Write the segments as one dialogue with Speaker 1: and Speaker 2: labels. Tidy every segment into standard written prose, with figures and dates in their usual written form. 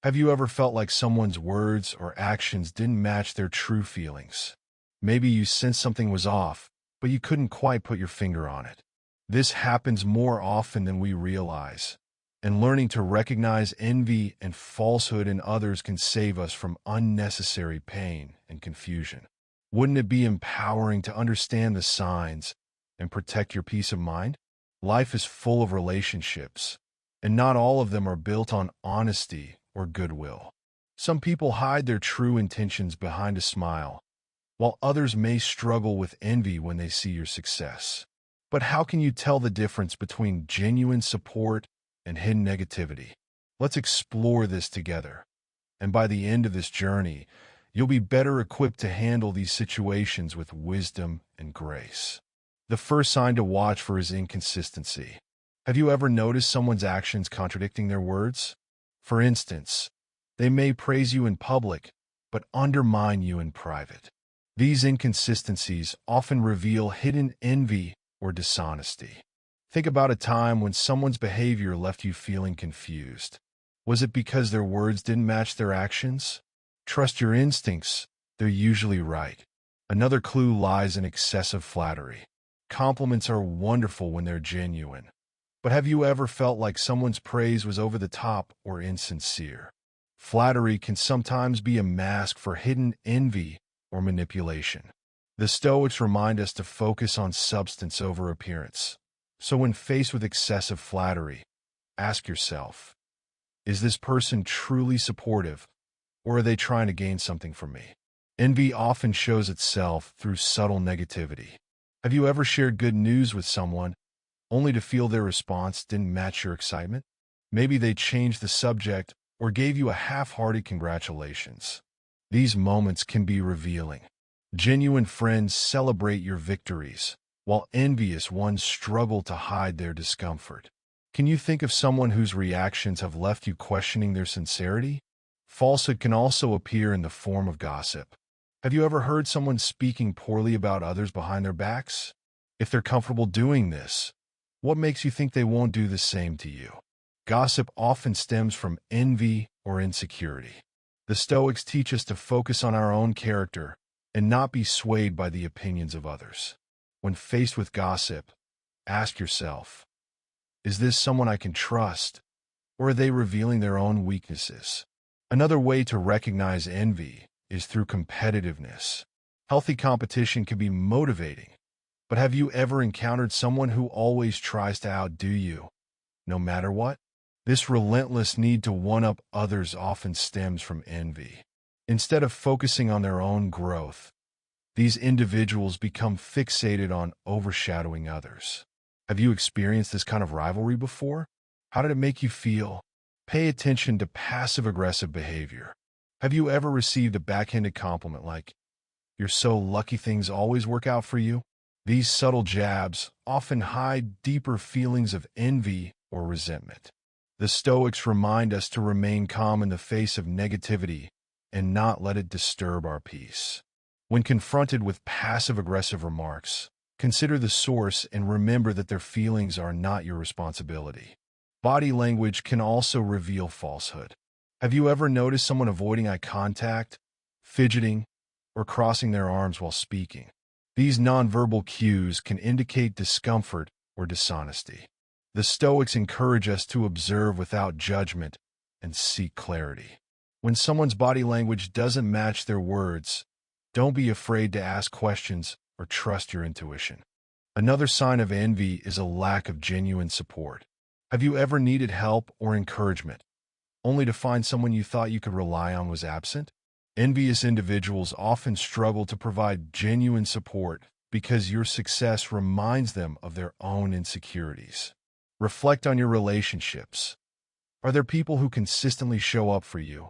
Speaker 1: Have you ever felt like someone's words or actions didn't match their true feelings? Maybe you sensed something was off, but you couldn't quite put your finger on it. This happens more often than we realize, and learning to recognize envy and falsehood in others can save us from unnecessary pain and confusion. Wouldn't it be empowering to understand the signs and protect your peace of mind? Life is full of relationships, and not all of them are built on honesty or goodwill. Some people hide their true intentions behind a smile, while others may struggle with envy when they see your success. But how can you tell the difference between genuine support and hidden negativity? Let's explore this together. And by the end of this journey, you'll be better equipped to handle these situations with wisdom and grace. The first sign to watch for is inconsistency. Have you ever noticed someone's actions contradicting their words? For instance, they may praise you in public, but undermine you in private. These inconsistencies often reveal hidden envy or dishonesty. Think about a time when someone's behavior left you feeling confused. Was it because their words didn't match their actions? Trust your instincts, they're usually right. Another clue lies in excessive flattery. Compliments are wonderful when they're genuine. But have you ever felt like someone's praise was over the top or insincere? Flattery can sometimes be a mask for hidden envy or manipulation. The Stoics remind us to focus on substance over appearance. So when faced with excessive flattery, ask yourself, is this person truly supportive, or are they trying to gain something from me? Envy often shows itself through subtle negativity. Have you ever shared good news with someone, only to feel their response didn't match your excitement? Maybe they changed the subject or gave you a half-hearted congratulations. These moments can be revealing. Genuine friends celebrate your victories, while envious ones struggle to hide their discomfort. Can you think of someone whose reactions have left you questioning their sincerity? Falsehood can also appear in the form of gossip. Have you ever heard someone speaking poorly about others behind their backs? If they're comfortable doing this, what makes you think they won't do the same to you? Gossip often stems from envy or insecurity. The Stoics teach us to focus on our own character and not be swayed by the opinions of others. When faced with gossip, ask yourself, is this someone I can trust, or are they revealing their own weaknesses? Another way to recognize envy is through competitiveness. Healthy competition can be motivating, but have you ever encountered someone who always tries to outdo you, no matter what? This relentless need to one-up others often stems from envy. Instead of focusing on their own growth, these individuals become fixated on overshadowing others. Have you experienced this kind of rivalry before? How did it make you feel? Pay attention to passive-aggressive behavior. Have you ever received a backhanded compliment like, "You're so lucky things always work out for you"? These subtle jabs often hide deeper feelings of envy or resentment. The Stoics remind us to remain calm in the face of negativity and not let it disturb our peace. When confronted with passive-aggressive remarks, consider the source and remember that their feelings are not your responsibility. Body language can also reveal falsehood. Have you ever noticed someone avoiding eye contact, fidgeting, or crossing their arms while speaking? These nonverbal cues can indicate discomfort or dishonesty. The Stoics encourage us to observe without judgment and seek clarity. When someone's body language doesn't match their words, don't be afraid to ask questions or trust your intuition. Another sign of envy is a lack of genuine support. Have you ever needed help or encouragement, only to find someone you thought you could rely on was absent? Envious individuals often struggle to provide genuine support because your success reminds them of their own insecurities. Reflect on your relationships. Are there people who consistently show up for you,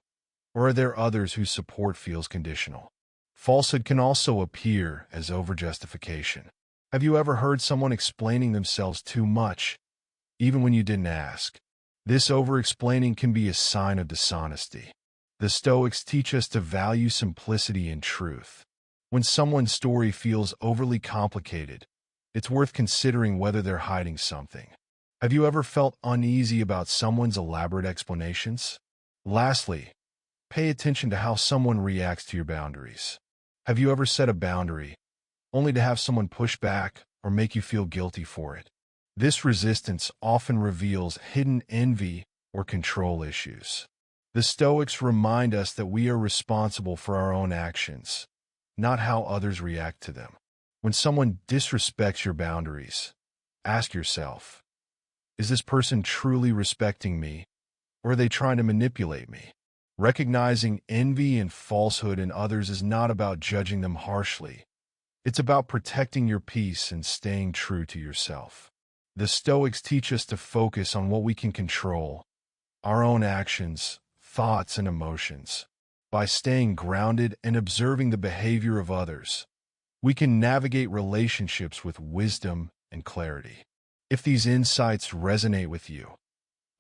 Speaker 1: or are there others whose support feels conditional? Falsehood can also appear as overjustification. Have you ever heard someone explaining themselves too much, even when you didn't ask? This over-explaining can be a sign of dishonesty. The Stoics teach us to value simplicity and truth. When someone's story feels overly complicated, it's worth considering whether they're hiding something. Have you ever felt uneasy about someone's elaborate explanations? Lastly, pay attention to how someone reacts to your boundaries. Have you ever set a boundary only to have someone push back or make you feel guilty for it? This resistance often reveals hidden envy or control issues. The Stoics remind us that we are responsible for our own actions, not how others react to them. When someone disrespects your boundaries, ask yourself, is this person truly respecting me, or are they trying to manipulate me? Recognizing envy and falsehood in others is not about judging them harshly. It's about protecting your peace and staying true to yourself. The Stoics teach us to focus on what we can control, our own actions, thoughts, and emotions. By staying grounded and observing the behavior of others, we can navigate relationships with wisdom and clarity. If these insights resonate with you,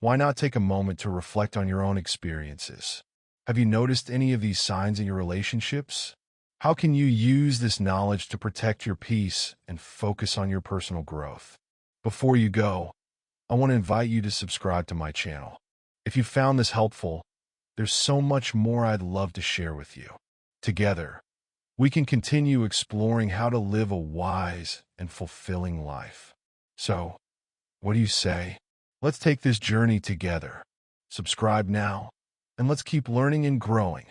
Speaker 1: why not take a moment to reflect on your own experiences? Have you noticed any of these signs in your relationships? How can you use this knowledge to protect your peace and focus on your personal growth? Before you go, I want to invite you to subscribe to my channel. If you found this helpful, there's so much more I'd love to share with you. Together, we can continue exploring how to live a wise and fulfilling life. So, what do you say? Let's take this journey together. Subscribe now, and let's keep learning and growing.